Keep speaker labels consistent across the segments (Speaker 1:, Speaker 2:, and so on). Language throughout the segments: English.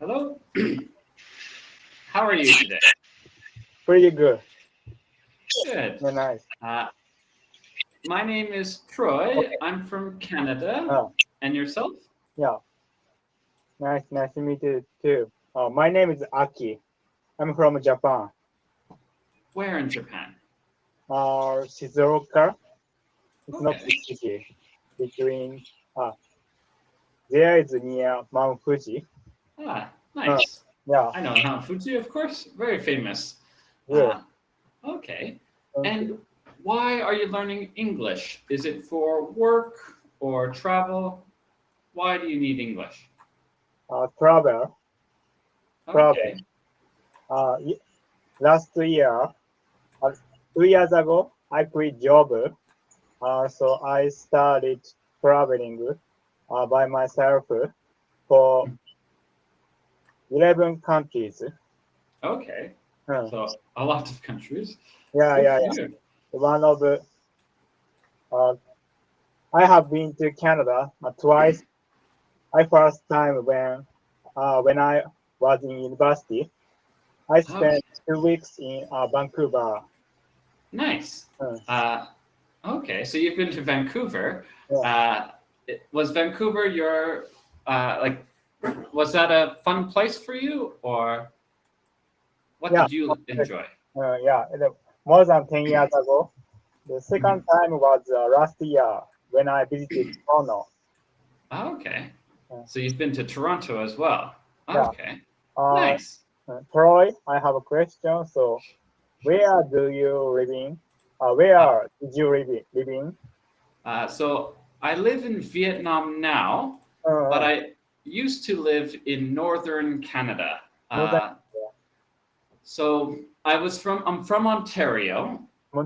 Speaker 1: Hello. How are you today?
Speaker 2: Pretty good.
Speaker 1: Good.
Speaker 2: Yeah, nice.
Speaker 1: Uh, my name is Troy.
Speaker 2: Okay.
Speaker 1: I'm from Canada.
Speaker 2: Uh,
Speaker 1: And yourself?
Speaker 2: yeah, nice to meet you too. My name is Aki. I'm from Japan.
Speaker 1: Where in Japan?
Speaker 2: Shizuoka. It's not
Speaker 1: Okay.
Speaker 2: big city. Between there is near Mount Fuji.
Speaker 1: Ah,
Speaker 2: Uh,
Speaker 1: nice.
Speaker 2: yeah,
Speaker 1: I know Mount Fuji, of course. Very famous.
Speaker 2: good.
Speaker 1: Uh, okay.
Speaker 2: Thank you.
Speaker 1: And why are you learning English? Is it for work or travel? Why do you need English?
Speaker 2: Travel, travel.
Speaker 1: Okay.
Speaker 2: Uh, y- Last year, 2 years ago, I quit job. So I started traveling by myself for 11 countries.
Speaker 1: Okay.
Speaker 2: Uh,
Speaker 1: So a lot of countries.
Speaker 2: yeah,
Speaker 1: Good
Speaker 2: yeah,
Speaker 1: for
Speaker 2: yeah.
Speaker 1: you.
Speaker 2: One of uh, I have been to Canada twice. I first time when I was in university. I
Speaker 1: Okay.
Speaker 2: spent 2 weeks in Vancouver.
Speaker 1: Nice.
Speaker 2: Uh,
Speaker 1: Uh, okay, so you've been to Vancouver.
Speaker 2: yeah,
Speaker 1: Uh, was Vancouver your like? Was that a fun place for you, or what
Speaker 2: yeah,
Speaker 1: did you enjoy?
Speaker 2: yeah. More than 10 years ago. The second
Speaker 1: Mhm.
Speaker 2: time was last year when I visited Toronto.
Speaker 1: Okay,
Speaker 2: Uh,
Speaker 1: so you've been to Toronto as well.
Speaker 2: yeah.
Speaker 1: Okay,
Speaker 2: Uh,
Speaker 1: nice.
Speaker 2: Troy, I have a question. So, where do you live in?
Speaker 1: Uh,
Speaker 2: Where did you live in?
Speaker 1: so I live in Vietnam now, but
Speaker 2: Uh,
Speaker 1: I used to live in northern Canada.
Speaker 2: Northern
Speaker 1: So I'm from Ontario,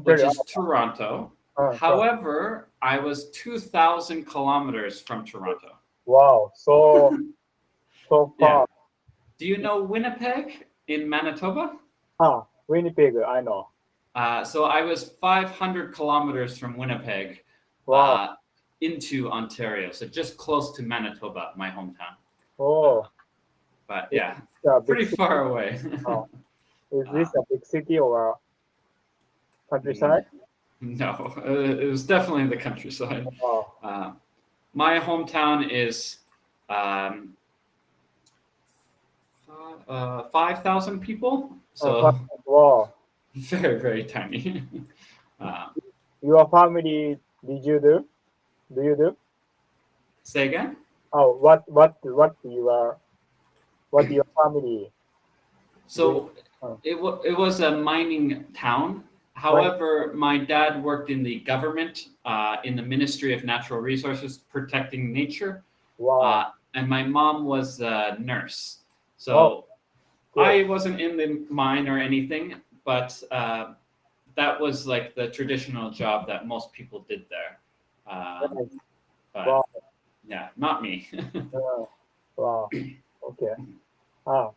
Speaker 1: which
Speaker 2: Montreal.
Speaker 1: is Toronto.
Speaker 2: Toronto.
Speaker 1: However, I was 2,000 kilometers from Toronto.
Speaker 2: Wow, so
Speaker 1: Yeah.
Speaker 2: far.
Speaker 1: Do you know Winnipeg in Manitoba?
Speaker 2: Winnipeg, I know.
Speaker 1: So I was 500 kilometers from Winnipeg
Speaker 2: Wow.
Speaker 1: uh, into Ontario, so just close to Manitoba, my hometown. Uh,
Speaker 2: Oh,
Speaker 1: but
Speaker 2: is
Speaker 1: yeah,
Speaker 2: this a big
Speaker 1: pretty
Speaker 2: city?
Speaker 1: far away.
Speaker 2: Oh, is
Speaker 1: uh,
Speaker 2: this a big city or
Speaker 1: mm,
Speaker 2: countryside?
Speaker 1: no, it was definitely the countryside.
Speaker 2: Oh,
Speaker 1: Uh, my hometown is um, 5,000 people, so
Speaker 2: wow.
Speaker 1: very, very tiny. uh,
Speaker 2: Your family, did you do? Do you do?
Speaker 1: say again?
Speaker 2: Oh, what your family do?
Speaker 1: So
Speaker 2: Oh,
Speaker 1: it was a mining town.
Speaker 2: when,
Speaker 1: However, my dad worked in the government, in the Ministry of Natural Resources, protecting nature,
Speaker 2: wow.
Speaker 1: and my mom was a nurse.
Speaker 2: Oh,
Speaker 1: So
Speaker 2: good.
Speaker 1: I wasn't in the mine or anything, but that was like the traditional job that most people did there.
Speaker 2: Nice.
Speaker 1: But
Speaker 2: Wow.
Speaker 1: yeah, not me.
Speaker 2: Uh, wow. Okay. Ah,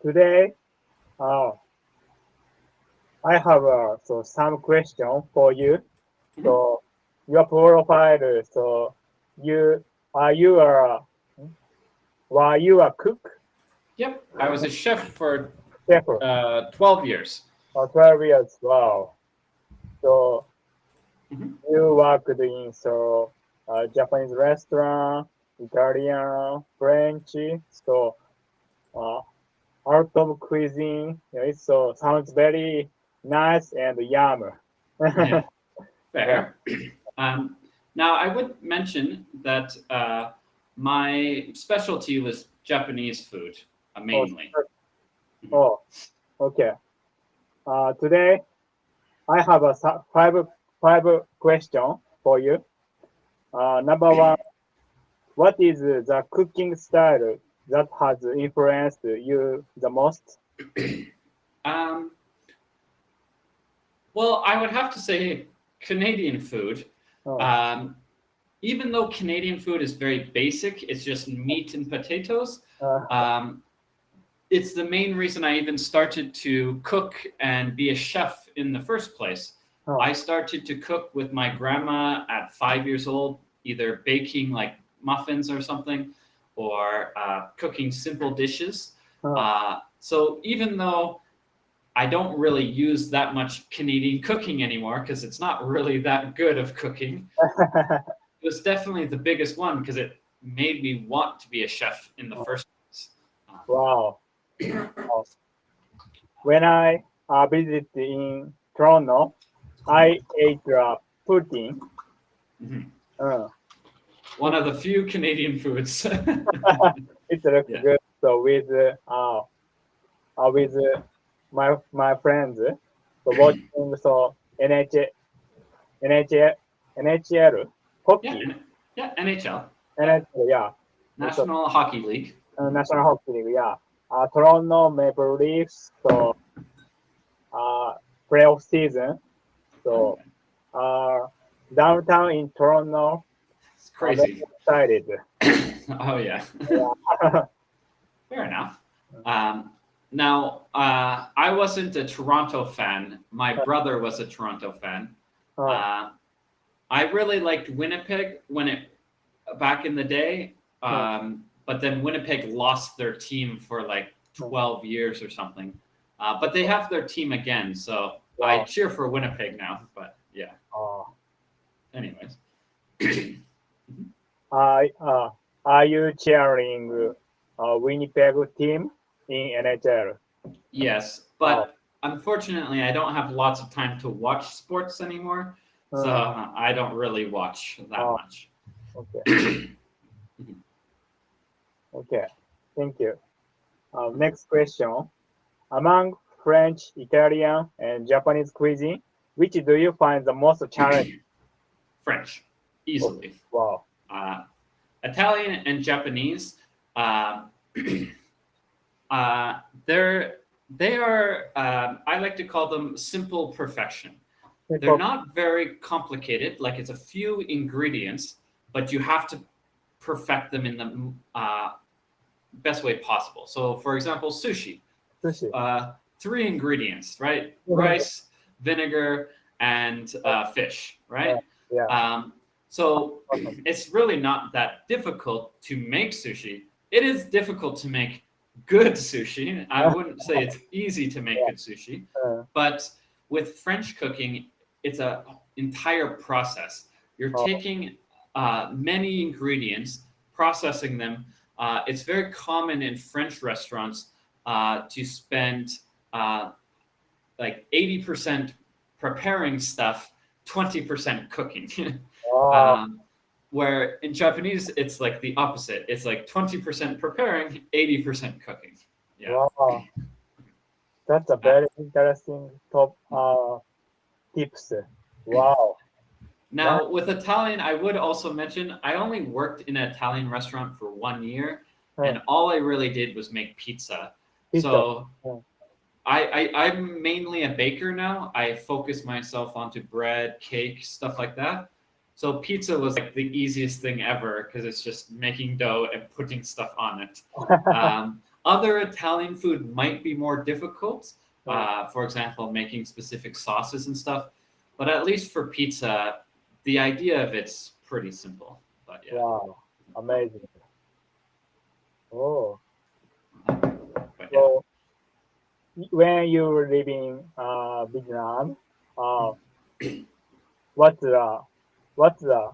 Speaker 2: Today, uh, I have some question for you.
Speaker 1: Mhm.
Speaker 2: So your profile. So you are you a were you a cook?
Speaker 1: Yep, I was a chef for
Speaker 2: Chef
Speaker 1: 12 years.
Speaker 2: 12 years. Wow. So
Speaker 1: Mhm.
Speaker 2: you worked in Japanese restaurant, Italian, French. So uh, out of cuisine. Yeah, it so sounds very nice and yum.
Speaker 1: Yeah,
Speaker 2: Yeah.
Speaker 1: fair. Um, Now, I would mention that my specialty was Japanese food,
Speaker 2: Oh,
Speaker 1: mainly. Mhm.
Speaker 2: oh, okay. Today I have five question for you. Number one, what is the cooking style that has influenced you the most?
Speaker 1: Um, well, I would have to say Canadian food.
Speaker 2: Oh,
Speaker 1: Um, Even though Canadian food is very basic, it's just meat and potatoes.
Speaker 2: uh,
Speaker 1: Um, it's the main reason I even started to cook and be a chef in the first place.
Speaker 2: oh,
Speaker 1: I started to cook with my grandma at 5 years old, either baking like muffins or something, or cooking simple dishes.
Speaker 2: Uh,
Speaker 1: So even though I don't really use that much Canadian cooking anymore because it's not really that good of cooking, it was definitely the biggest one because it made me want to be a chef in the first place.
Speaker 2: wow. Wow. When I visited in Toronto, I ate pudding.
Speaker 1: Mhm.
Speaker 2: Uh,
Speaker 1: One of the few Canadian foods.
Speaker 2: it looks
Speaker 1: Yeah.
Speaker 2: good. So with my friends, so watching NHL NHL
Speaker 1: Yeah,
Speaker 2: hockey,
Speaker 1: yeah, NHL. Yeah,
Speaker 2: NHL, yeah. So
Speaker 1: National Hockey League.
Speaker 2: National Hockey League, yeah. Toronto Maple Leafs, so uh, playoff season. So
Speaker 1: Okay.
Speaker 2: uh, downtown in Toronto,
Speaker 1: It's
Speaker 2: very
Speaker 1: crazy.
Speaker 2: excited.
Speaker 1: Oh yeah.
Speaker 2: Yeah.
Speaker 1: Fair enough. Now, I wasn't a Toronto fan. My brother was a Toronto fan.
Speaker 2: uh,
Speaker 1: Uh, I really liked Winnipeg back in the day,
Speaker 2: uh,
Speaker 1: but then Winnipeg lost their team for like 12 years or something. But they have their team again, so I
Speaker 2: wow.
Speaker 1: cheer for Winnipeg now. But yeah,
Speaker 2: Uh,
Speaker 1: anyways.
Speaker 2: I are you cheering Winnipeg team in NHL?
Speaker 1: Yes,
Speaker 2: Wow.
Speaker 1: but unfortunately, I don't have lots of time to watch sports anymore, so
Speaker 2: Uh,
Speaker 1: I don't really watch that
Speaker 2: uh,
Speaker 1: much.
Speaker 2: okay. Okay. Thank you. Next question. Among French, Italian, and Japanese cuisine, which do you find the most challenging?
Speaker 1: French,
Speaker 2: Oh,
Speaker 1: easily.
Speaker 2: wow.
Speaker 1: Uh, Italian and Japanese, uh, uh, they're they are. I like to call them simple perfection. They're
Speaker 2: Simple.
Speaker 1: not very complicated. Like it's a few ingredients, but you have to perfect them in the best way possible. So, for example, sushi,
Speaker 2: Sushi.
Speaker 1: three ingredients, right?
Speaker 2: Mhm.
Speaker 1: Rice, vinegar, and fish,
Speaker 2: Uh,
Speaker 1: right?
Speaker 2: yeah.
Speaker 1: Um, so
Speaker 2: Awesome.
Speaker 1: it's really not that difficult to make sushi. It is difficult to make good sushi. I wouldn't say it's easy to make
Speaker 2: Yeah.
Speaker 1: good sushi,
Speaker 2: Uh,
Speaker 1: but with French cooking, it's a entire process. You're
Speaker 2: oh,
Speaker 1: taking many ingredients, processing them. It's very common in French restaurants to spend uh, like 80% preparing stuff, 20% cooking.
Speaker 2: wow.
Speaker 1: um, where in Japanese, it's like the opposite. It's like 20% preparing, 80% cooking. Yeah.
Speaker 2: Wow. That's a
Speaker 1: Uh,
Speaker 2: very interesting top tips. Wow. Nice.
Speaker 1: Now, with Italian, I would also mention I only worked in an Italian restaurant for 1 year,
Speaker 2: Uh,
Speaker 1: and all I really did was make pizza.
Speaker 2: pizza.
Speaker 1: So
Speaker 2: Uh,
Speaker 1: I'm mainly a baker now. I focus myself onto bread, cake, stuff like that. So pizza was like the easiest thing ever because it's just making dough and putting stuff on it. Other Italian food might be more difficult. For example, making specific sauces and stuff. But at least for pizza, the idea of it's pretty simple. But yeah.
Speaker 2: wow. Amazing. Oh.
Speaker 1: But yeah.
Speaker 2: So when you were living Vietnam, uh, what's the what's the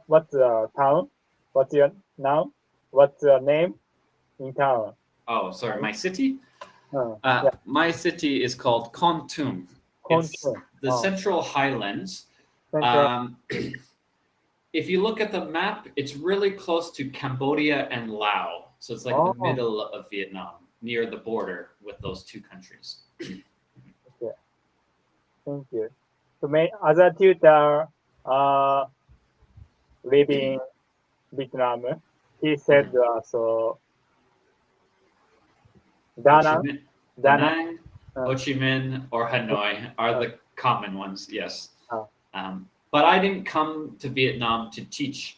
Speaker 2: what's the town? What's your now? What's the name in town?
Speaker 1: Oh, sorry, my city?
Speaker 2: Yeah,
Speaker 1: My city is called Kon Tum. It's
Speaker 2: Control.
Speaker 1: the Central Highlands.
Speaker 2: Central.
Speaker 1: Um, if you look at the map, it's really close to Cambodia and Laos. So it's like the
Speaker 2: Oh,
Speaker 1: middle of Vietnam, near the border with those two countries.
Speaker 2: okay. Thank you. So my other tutor living Vietnam, he said
Speaker 1: Mhm.
Speaker 2: so
Speaker 1: Ho
Speaker 2: Da
Speaker 1: Chi
Speaker 2: Nang,
Speaker 1: Minh, Da
Speaker 2: Da Nang,
Speaker 1: Nang,
Speaker 2: uh,
Speaker 1: Ho Chi Minh, or Hanoi are
Speaker 2: uh,
Speaker 1: the common ones, yes.
Speaker 2: uh,
Speaker 1: But I didn't come to Vietnam to teach.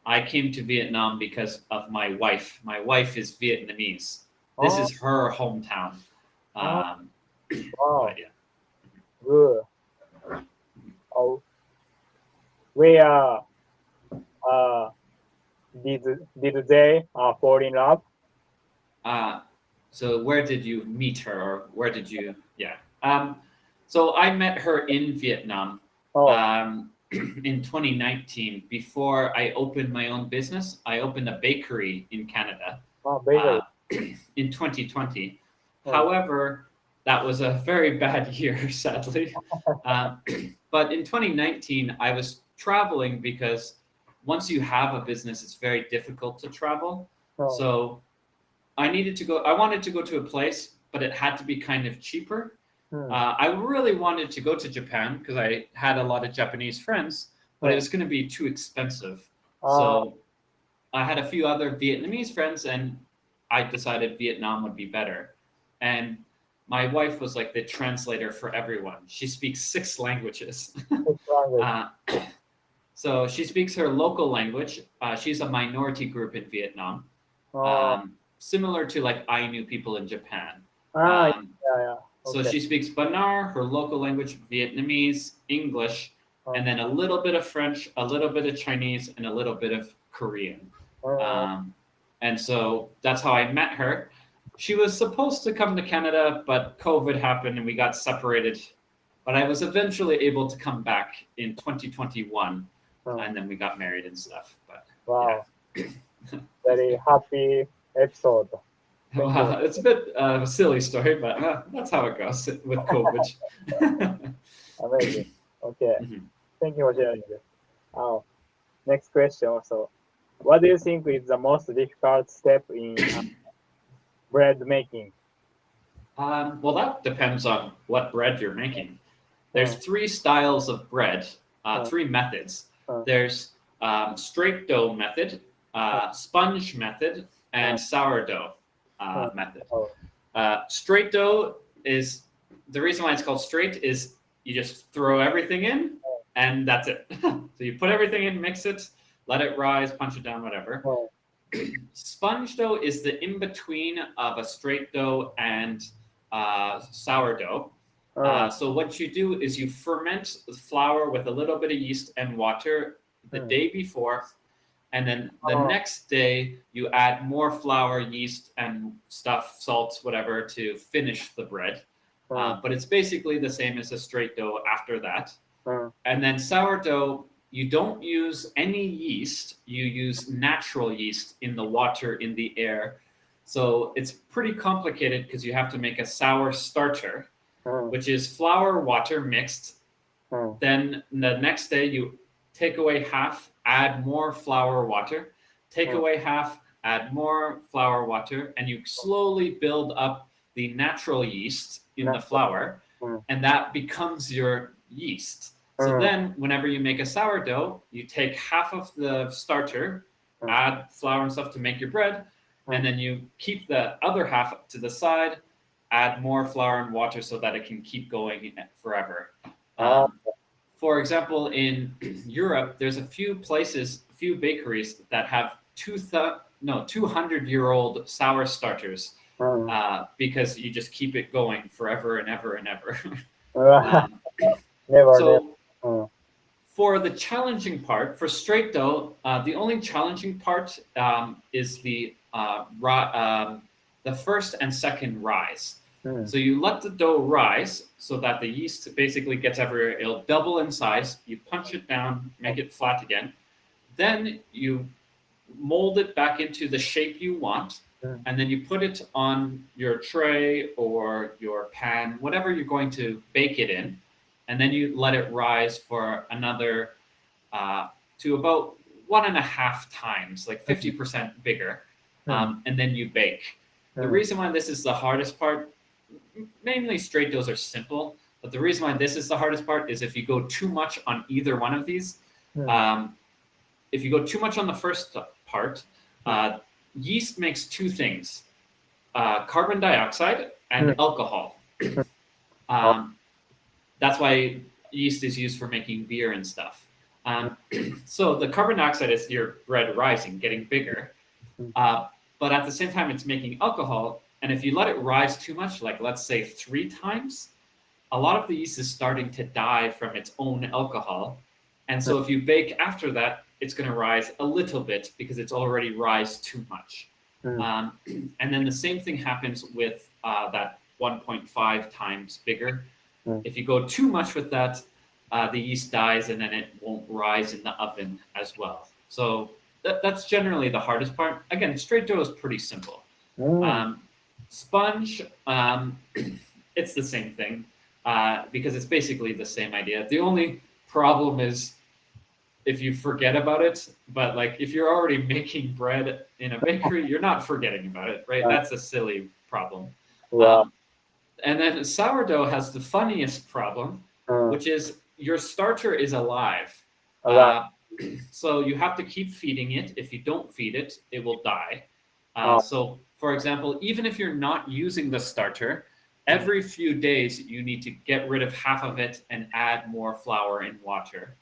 Speaker 1: I came to Vietnam because of my wife. My wife is Vietnamese. This
Speaker 2: oh,
Speaker 1: is her hometown.
Speaker 2: oh,
Speaker 1: Um, but
Speaker 2: wow,
Speaker 1: yeah.
Speaker 2: good. Oh, we are uh, did they fall in love?
Speaker 1: Uh, so where did you meet her, or where did you? Yeah. So I met her in Vietnam
Speaker 2: Oh,
Speaker 1: in 2019. Before I opened my own business, I opened a bakery in Canada
Speaker 2: bakery.
Speaker 1: uh, in 2020.
Speaker 2: Oh,
Speaker 1: However, that was a very bad year, sadly. Um, but in 2019, I was traveling because once you have a business, it's very difficult to travel.
Speaker 2: oh,
Speaker 1: So I needed to go. I wanted to go to a place, but it had to be kind of cheaper.
Speaker 2: hmm,
Speaker 1: I really wanted to go to Japan because I had a lot of Japanese friends, but it
Speaker 2: oh,
Speaker 1: was going to be too expensive.
Speaker 2: uh,
Speaker 1: So I had a few other Vietnamese friends, and I decided Vietnam would be better. And my wife was like the translator for everyone. She speaks 6 languages.
Speaker 2: it's language.
Speaker 1: uh, so she speaks her local language. She's a minority group in Vietnam,
Speaker 2: Oh,
Speaker 1: similar to like Ainu people in Japan.
Speaker 2: yeah,
Speaker 1: Um,
Speaker 2: yeah.
Speaker 1: so
Speaker 2: Okay.
Speaker 1: she speaks Banar, her local language, Vietnamese, English, and
Speaker 2: Oh,
Speaker 1: then a little bit of French, a little bit of Chinese, and a little bit of Korean.
Speaker 2: oh,
Speaker 1: Um, and so that's how I met her. She was supposed to come to Canada, but COVID happened and we got separated. But I was eventually able to come back in 2021,
Speaker 2: oh,
Speaker 1: and then we got married and stuff. But yeah.
Speaker 2: wow. Very happy episode. Thank you.
Speaker 1: Wow, it's a bit of a silly story, but that's how it goes with COVID.
Speaker 2: Amazing. Okay.
Speaker 1: Mhm.
Speaker 2: Thank you for sharing this. Oh, next question also. What do you think is the most difficult step in bread making?
Speaker 1: Well, that depends on what bread you're making. There's
Speaker 2: Hmm,
Speaker 1: 3 styles of bread,
Speaker 2: hmm,
Speaker 1: 3 methods.
Speaker 2: hmm,
Speaker 1: There's straight dough method,
Speaker 2: hmm,
Speaker 1: sponge method,
Speaker 2: hmm,
Speaker 1: and sourdough
Speaker 2: hmm.
Speaker 1: method.
Speaker 2: Oh,
Speaker 1: Straight dough is the reason why it's called straight is you just throw everything in and that's it. So you put everything in, mix it, let it rise, punch it down, whatever.
Speaker 2: oh,
Speaker 1: Sponge dough is the in between of a straight dough and sourdough.
Speaker 2: oh,
Speaker 1: So what you do is you ferment the flour with a little bit of yeast and water the
Speaker 2: hmm,
Speaker 1: day before, and then the
Speaker 2: oh,
Speaker 1: next day you add more flour, yeast, and stuff, salt, whatever, to finish the bread.
Speaker 2: hmm,
Speaker 1: But it's basically the same as a straight dough after that.
Speaker 2: hmm,
Speaker 1: And then sourdough, you don't use any yeast, you use natural yeast in the water, in the air. So it's pretty complicated because you have to make a sour starter,
Speaker 2: hmm,
Speaker 1: which is flour, water mixed.
Speaker 2: hmm,
Speaker 1: Then the next day, you take away half, add more flour, water, take
Speaker 2: hmm,
Speaker 1: away half, add more flour, water, and you slowly build up the natural yeast in the
Speaker 2: natural.
Speaker 1: flour,
Speaker 2: Hmm,
Speaker 1: and that becomes your yeast. So
Speaker 2: hmm,
Speaker 1: then, whenever you make a sourdough, you take half of the starter,
Speaker 2: hmm,
Speaker 1: add flour and stuff to make your bread,
Speaker 2: hmm.
Speaker 1: and then you keep the other half to the side, add more flour and water so that it can keep going forever.
Speaker 2: Oh,
Speaker 1: Um, for example, in Europe, there's a few places, a few bakeries that have 200-year-old sour starters
Speaker 2: hmm.
Speaker 1: because you just keep it going forever and ever and ever. um,
Speaker 2: Never, never.
Speaker 1: so
Speaker 2: Hmm,
Speaker 1: for the challenging part, for straight dough, the only challenging part is the first and second rise.
Speaker 2: hmm,
Speaker 1: So you let the dough rise so that the yeast basically gets everywhere. It'll double in size. You punch it down, make it flat again. Then you mold it back into the shape you want,
Speaker 2: hmm,
Speaker 1: and then you put it on your tray or your pan, whatever you're going to bake it in, and then you let it rise for another to about 1.5 times, like
Speaker 2: hmm,
Speaker 1: 50% bigger,
Speaker 2: hmm,
Speaker 1: and then you bake. The
Speaker 2: hmm,
Speaker 1: reason why this is the hardest part, mainly straight doughs are simple, but the reason why this is the hardest part is if you go too much on either one of these,
Speaker 2: hmm,
Speaker 1: um, if you go too much on the first part,
Speaker 2: hmm,
Speaker 1: yeast makes 2 things: carbon dioxide
Speaker 2: hmm.
Speaker 1: and alcohol.
Speaker 2: Oh,
Speaker 1: Um, that's why yeast is used for making beer and stuff.
Speaker 2: hmm,
Speaker 1: So the carbon dioxide is your bread rising, getting bigger.
Speaker 2: hmm,
Speaker 1: But at the same time, it's making alcohol. And if you let it rise too much, like let's say 3 times, a lot of the yeast is starting to die from its own alcohol. And
Speaker 2: hmm.
Speaker 1: so if you bake after that, it's going to rise a little bit because it's already rise too much. And then the same thing happens with that 1.5 times bigger. If you go too much with that, the yeast dies and then it won't rise in the oven as well. So that's generally the hardest part. Again, straight dough is pretty simple. Sponge, it's the same thing because it's basically the same idea. The only problem is if you forget about it, but like if you're already making bread in a bakery, you're not forgetting about it, right? That's a silly problem. And then sourdough has the funniest problem, which is your starter is alive. So you have to keep feeding it. If you don't feed it, it will die. So for example, even if you're not using the starter, every few days you need to get rid of half of it and add more flour and water.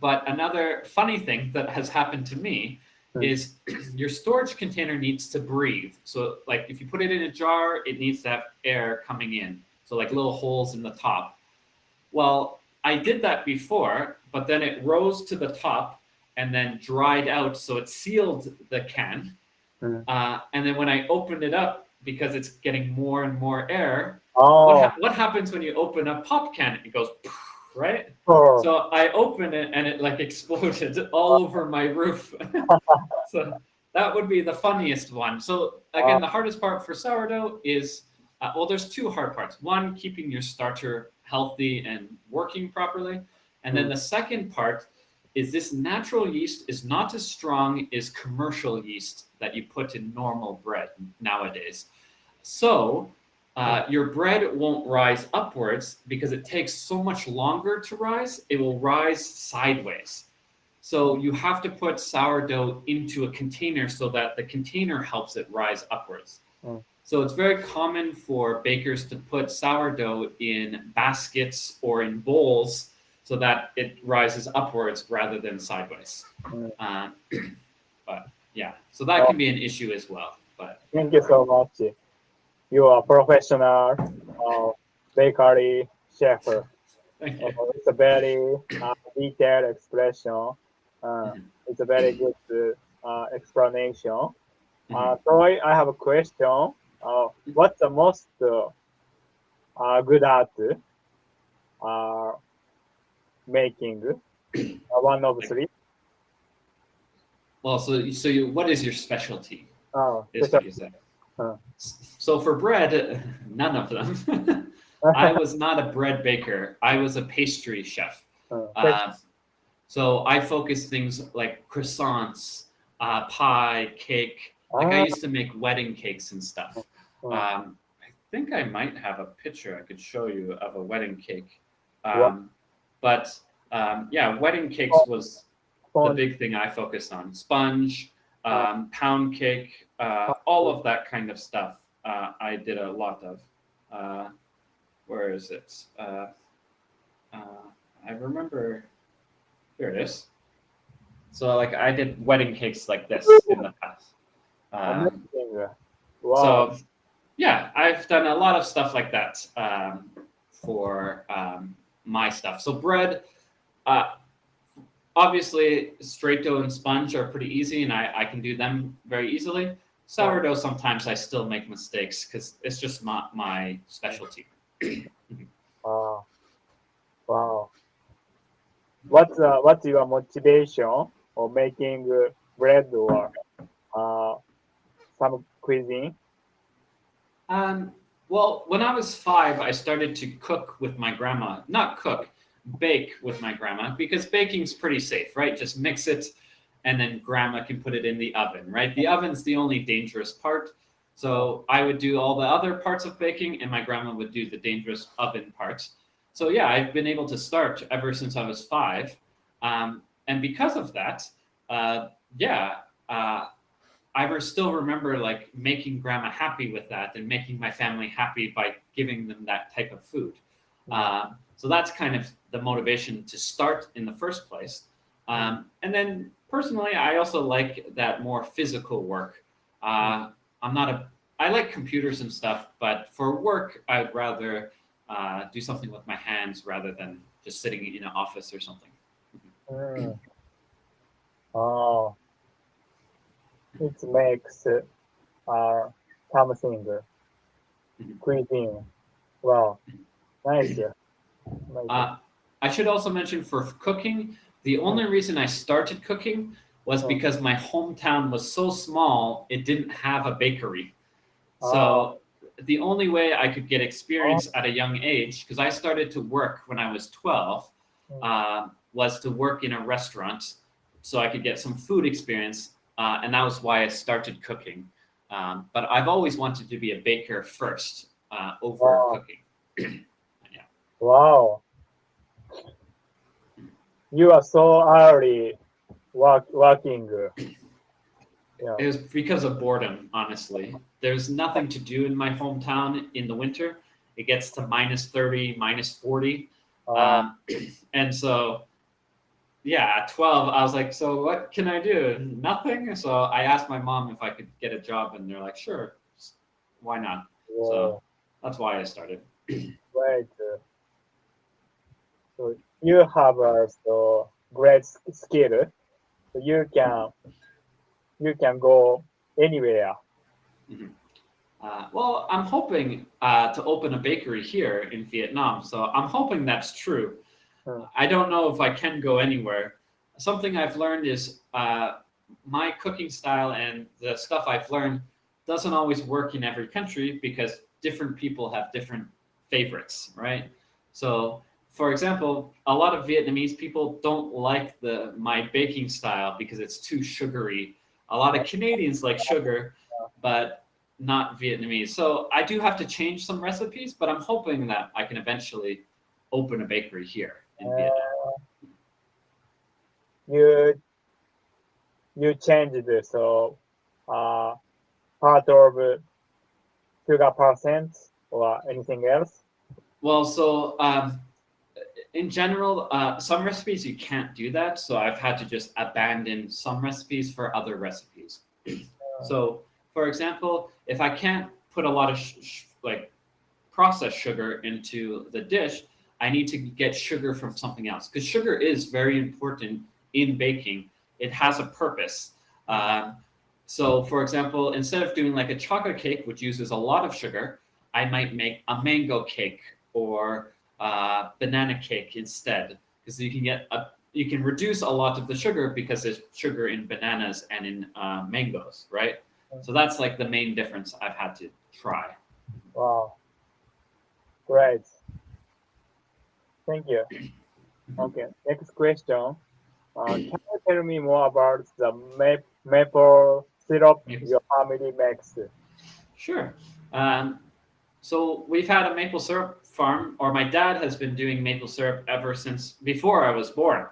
Speaker 1: But another funny thing that has happened to me is your storage container needs to breathe. So like if you put it in a jar, it needs to have air coming in. So like little holes in the top. Well, I did that before, but then it rose to the top and then dried out. So it sealed the can. And then when I opened it up, because it's getting more and more air, what happens when you open a pop can? It goes, right? So I opened it and it like exploded all over my roof. So that would be the funniest one. So again, the hardest part for sourdough is, well, there's two hard parts. One, keeping your starter healthy and working properly. And then the second part is this natural yeast is not as strong as commercial yeast that you put in normal bread nowadays. So your bread won't rise upwards because it takes so much longer to rise. It will rise sideways. So you have to put sourdough into a container so that the container helps it rise upwards. So it's very common for bakers to put sourdough in baskets or in bowls so that it rises upwards rather than sideways. But yeah, so that can be an issue as well. But
Speaker 2: thank you so much. You are a professional bakery chef.
Speaker 1: thank you.
Speaker 2: It's a very detailed expression. It's a very good explanation. Troy, I have a question. What's the most good at making? One of three.
Speaker 1: Well, what is your specialty? Is
Speaker 2: Special.
Speaker 1: what you said. So for bread, none of them. I was not a bread baker. I was a pastry chef. So I focus things like croissants, pie, cake. Like I used to make wedding cakes and stuff. I think I might have a picture I could show you of a wedding cake. But yeah, wedding cakes was the big thing I focused on. Sponge, pound cake, all of that kind of stuff. I did a lot of. Where is it? I remember. Here it is. So like I did wedding cakes like this in the past. So yeah, I've done a lot of stuff like that for my stuff. So bread, obviously straight dough and sponge are pretty easy and I can do them very easily. Sourdough, sometimes I still make mistakes because it's just not my specialty.
Speaker 2: Wow. What's your motivation for making bread or some cuisine?
Speaker 1: Well, when I was 5, I started to cook with my grandma. Not cook, bake with my grandma because baking's pretty safe, right? Just mix it and then grandma can put it in the oven, right? The oven's the only dangerous part. So I would do all the other parts of baking and my grandma would do the dangerous oven parts. So yeah, I've been able to start ever since I was 5. And because of that, I still remember like making grandma happy with that and making my family happy by giving them that type of food. So that's kind of the motivation to start in the first place. And then personally, I also like that more physical work. I like computers and stuff, but for work, I'd rather do something with my hands rather than just sitting in an office or something.
Speaker 2: Oh, it makes something cuisine. Wow, nice. Amazing.
Speaker 1: I should also mention for cooking, the only reason I started cooking was
Speaker 2: Mm.
Speaker 1: because my hometown was so small, it didn't have a bakery.
Speaker 2: Oh,
Speaker 1: So the only way I could get
Speaker 2: oh,
Speaker 1: experience at a young age, because I started to work when I was 12,
Speaker 2: mm.
Speaker 1: was to work in a restaurant so I could get some food experience. And that was why I started cooking. But I've always wanted to be a baker first over
Speaker 2: Wow,
Speaker 1: cooking. Yeah.
Speaker 2: wow. You are so early working. Yeah.
Speaker 1: It was because of boredom, honestly. There's nothing to do in my hometown in the winter. It gets to minus 30, minus 40.
Speaker 2: Uh,
Speaker 1: Um, and so, yeah, at 12, I was like, so what can I do? Nothing. So I asked my mom if I could get a job, and they're like, sure, why not? So
Speaker 2: wow,
Speaker 1: that's why I started.
Speaker 2: great. So you have so great skill. So you can go anywhere.
Speaker 1: Mhm. Well, I'm hoping to open a bakery here in Vietnam. So I'm hoping that's true.
Speaker 2: Mm.
Speaker 1: I don't know if I can go anywhere. Something I've learned is my cooking style and the stuff I've learned doesn't always work in every country because different people have different favorites, right? So, for example, a lot of Vietnamese people don't like the my baking style because it's too sugary. A lot of Canadians like sugar, but not Vietnamese. So I do have to change some recipes, but I'm hoping that I can eventually open a bakery here in Vietnam.
Speaker 2: Uh, you you changed so uh, part of sugar percent or anything else.
Speaker 1: Well, so in general, some recipes you can't do that. So I've had to just abandon some recipes for other recipes. So, for example, if I can't put a lot of like processed sugar into the dish, I need to get sugar from something else because sugar is very important in baking. It has a purpose. Um, so, for example, instead of doing like a chocolate cake, which uses a lot of sugar, I might make a mango cake or banana cake instead, because you can reduce a lot of the sugar because there's sugar in bananas and in mangoes, right? So that's like the main difference I've had to try.
Speaker 2: Wow, great. Thank you. Okay, next question. Can you tell me more about the maple syrup
Speaker 1: Yes.
Speaker 2: your family makes?
Speaker 1: Sure. Um, so we've had a maple syrup farm, or my dad has been doing maple syrup ever since before I was born.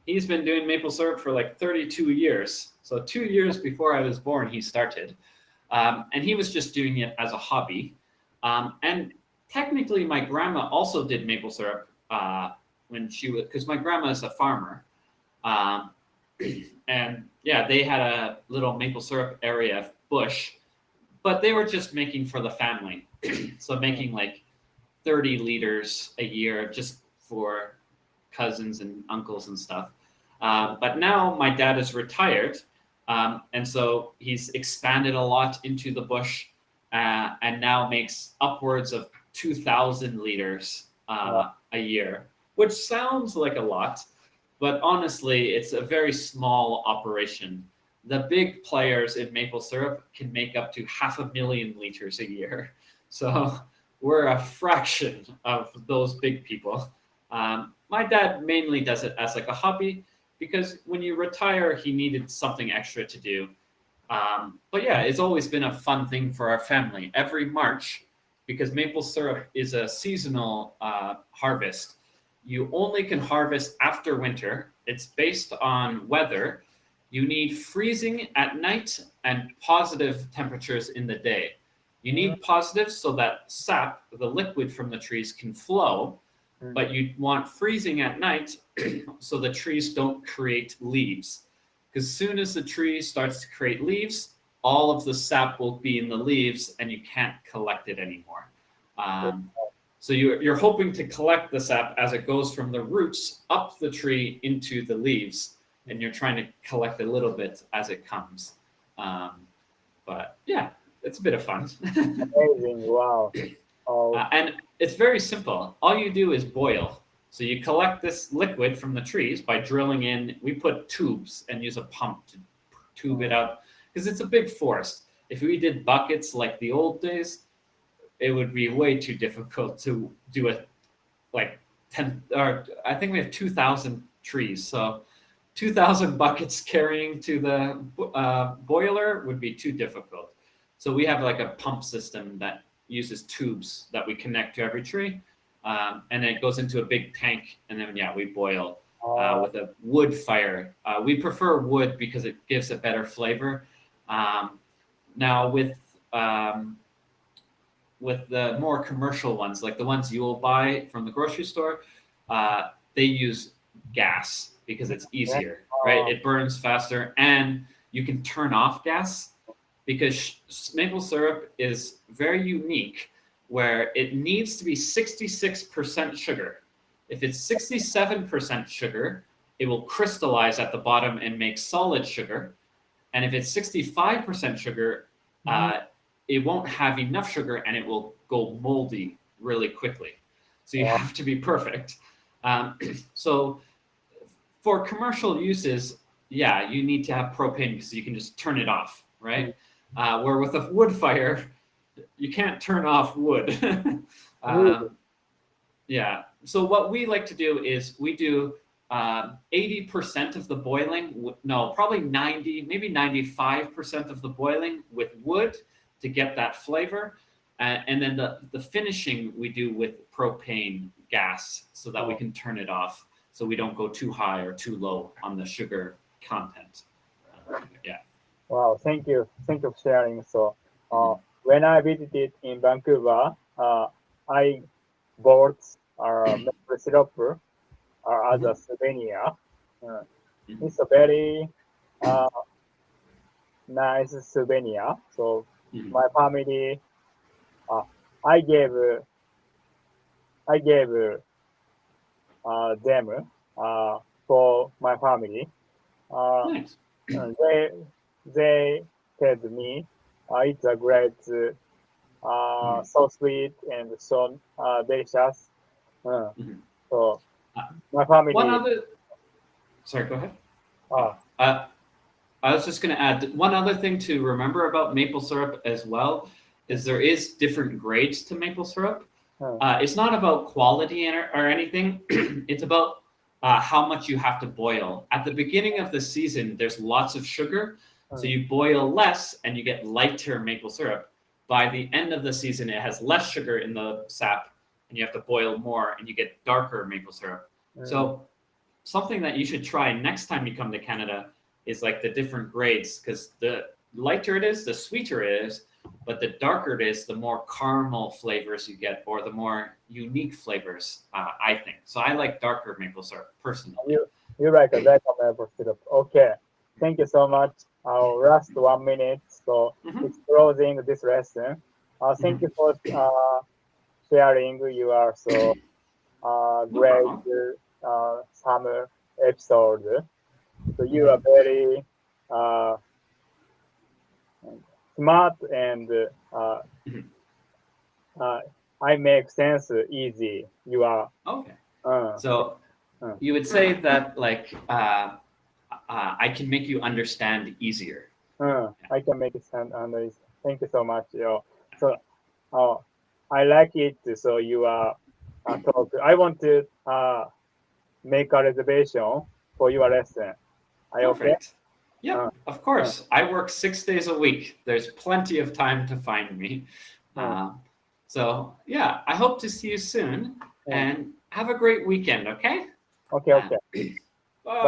Speaker 1: He's been doing maple syrup for like 32 years. So 2 years before I was born, he started. And he was just doing it as a hobby. And technically, my grandma also did maple syrup when she was, because my grandma is a farmer. Um, and yeah, they had a little maple syrup area bush, but they were just making for the family. So
Speaker 2: Mm.
Speaker 1: making like 30 liters a year just for cousins and uncles and stuff. But now my dad is retired, and so he's expanded a lot into the bush, and now makes upwards of 2,000 liters
Speaker 2: Uh,
Speaker 1: a year, which sounds like a lot, but honestly, it's a very small operation. The big players in maple syrup can make up to 500,000 liters a year. So we're a fraction of those big people. My dad mainly does it as like a hobby because when you retire, he needed something extra to do. But yeah, it's always been a fun thing for our family. Every March, because maple syrup is a seasonal harvest, you only can harvest after winter. It's based on weather. You need freezing at night and positive temperatures in the day. You
Speaker 2: mm,
Speaker 1: need positive so that sap, the liquid from the trees, can flow,
Speaker 2: mm,
Speaker 1: but you want freezing at night so the trees don't create leaves. Because soon as the tree starts to create leaves, all of the sap will be in the leaves and you can't collect it anymore. Um, so you're hoping to collect the sap as it goes from the roots up the tree into the leaves. and you're trying to collect a little bit as it comes. But yeah, it's a bit of fun.
Speaker 2: Amazing. Wow. Oh,
Speaker 1: And it's very simple. All you do is boil. So you collect this liquid from the trees by drilling in. We put tubes and use a pump to tube it out because it's a big forest. If we did buckets like the old days, it would be way too difficult to do it like 10 or I think we have 2,000 trees. So 2,000 buckets carrying to the boiler would be too difficult. So we have like a pump system that uses tubes that we connect to every tree. And then it goes into a big tank, and then we boil with a wood fire. We prefer wood because it gives a better flavor. Now with the more commercial ones, like the ones you will buy from the grocery store, they use gas because it's easier, right? It burns faster, and you can turn off gas because maple syrup is very unique where it needs to be 66% sugar. If it's 67% sugar, it will crystallize at the bottom and make solid sugar. And if it's 65% sugar, it won't have enough sugar and it will go moldy really quickly. So you have to be perfect. So for commercial uses, you need to have propane because you can just turn it off, right? Where with a wood fire, you can't turn off wood. So what we like to do is we do 80% of the boiling, no, probably 90, maybe 95% of the boiling with wood to get that flavor. And then the finishing we do with propane gas so that we can turn it off so we don't go too high or too low on the sugar content.
Speaker 2: Wow, thank you. Thank you for sharing. So, when I visited in Vancouver, I bought maple syrup as a souvenir. It's a very nice souvenir. So, my family, I gave them for my family.
Speaker 1: Nice.
Speaker 2: They said me, it's a great, so sweet and so delicious. So my family.
Speaker 1: Sorry, go ahead.
Speaker 2: Uh,
Speaker 1: I was just going to add one other thing to remember about maple syrup as well is there is different grades to maple syrup. It's not about quality or anything. It's about how much you have to boil. At the beginning of the season, there's lots of sugar. So you boil less and you get lighter maple syrup. By the end of the season, it has less sugar in the sap and you have to boil more and you get darker maple syrup. So something that you should try next time you come to Canada is like the different grades because the lighter it is, the sweeter it is, but the darker it is, the more caramel flavors you get or the more unique flavors, I think. So I like darker maple syrup personally.
Speaker 2: You like a darker maple syrup. Okay. Thank you so much. Our last 1 minute, so it's closing this lesson. Thank you for sharing your so great summer episode. So you are very smart and I make sense easy. You are
Speaker 1: okay. So you would say that like I can make you understand easier.
Speaker 2: I can make it sound understand. Thank you so much. So I like it. So you are talk. I want to make a reservation for your lesson. Are you okay?
Speaker 1: Yeah, of course. I work 6 days a week. There's plenty of time to find me. So yeah, I hope to see you soon and have a great weekend. Okay.
Speaker 2: Okay.
Speaker 1: Bye.